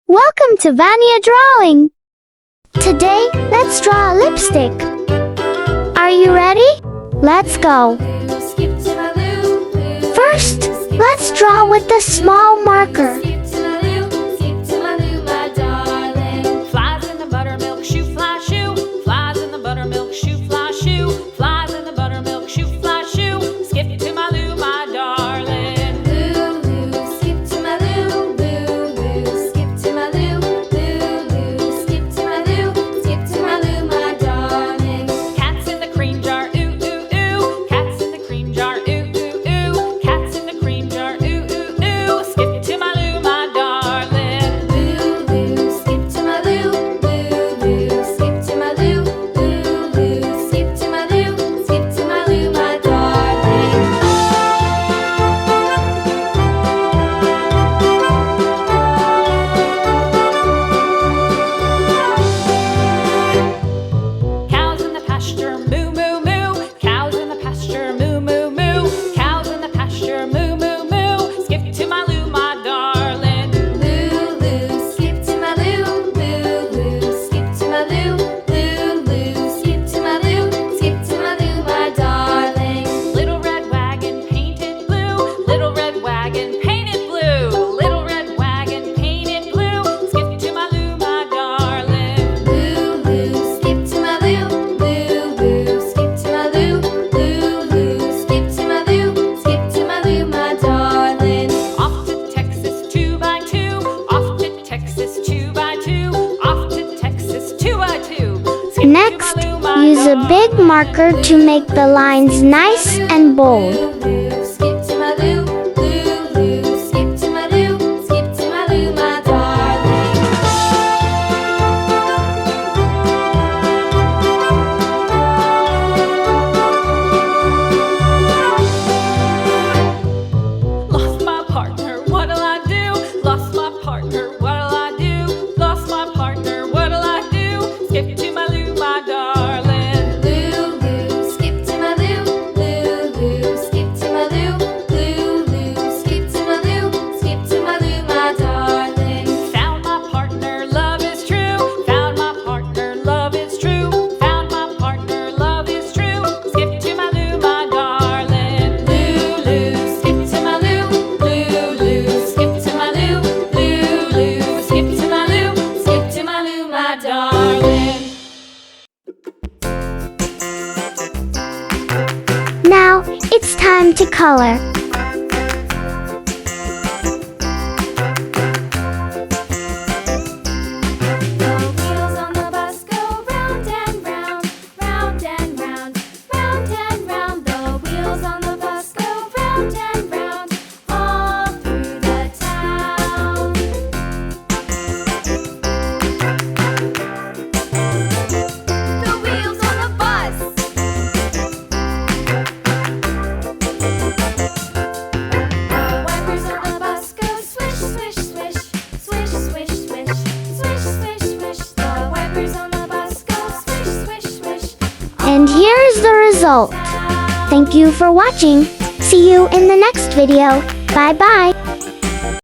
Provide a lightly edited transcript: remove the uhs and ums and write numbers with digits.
Welcome to Vania Drawing. Today, let's draw a lipstick. Are you ready? Let's go. First, let's draw with a small marker. Flies in the buttermilk shoe, fly shoe. Flies in the buttermilk shoe, fly shoe. Flies in the buttermilk shoe, fly shoe. Skip to my Lou, my darling. Lou, skip to my Lou, Lou, skip to my Lou, Lou, skip to my Lou, skip to my Lou, my darling. Cats in the cream jar, ooh, ooh, ooh. Cats in the cream jar, ooh, ooh, ooh. Cats in the cream jar, ooh, ooh, ooh. Skip to my Lou, my darling. Lou, skip to my Lou, Lou, skip to my Lou, Lou, skip to my Lou, skip to my Lou, my darling. Cows in the pasture, moo, moo, moo. Cows in the pasture, moo, moo, moo. Cows in the pasture, moo, moo, moo. Skip to my Lou, my darling. Lou, skip to my Lou, Lou, skip to my Lou, Lou, skip to my Lou, skip to my Lou, my darling. Little red wagon painted blue, little red wagon painted blue, little red wagon painted blue. Skip to my Lou, my darling. Lou, skip to my Lou, Lou, skip to my Lou, Lou, skip to my Lou, skip to my Lou, my darling. Off to Texas 2x2, off to Texas 2x2, off to Texas 2x2. Skip to Next, my Lou, my use a big darling. marker to make the lines nice and bold. Skip to my Lou, Lou, skip to my Lou, skip to my Lou, my darling. Lost my partner, what'll I do? Lost my partner, what'll I do? Lost my partner, what'll I do? Skip to my Lou, my darling. Lou, skip to my Lou, Lou, skip to my Lou, Lou, skip to my Lou, skip to my Lou, my darling. Found my partner, love is true. Found my partner, love is true. Found my partner, love is true. Skip to my Lou, my darling. Lou, skip to my Lou, Lou, skip to my Lou, Lou, skip to my Lou, skip to my Lou, my darling. Now, it's time to color. The wheels on the bus go round and round, round and round, round and round. The wheels on the bus go round and round, all through the town. The wheels on the bus. The wipers on the bus go swish, swish, swish, swish, swish, swish, swish, swish, swish. The wipers on the bus go swish, swish, swish. And here's the result. Thank you for watching. See you in the next video. Bye-bye.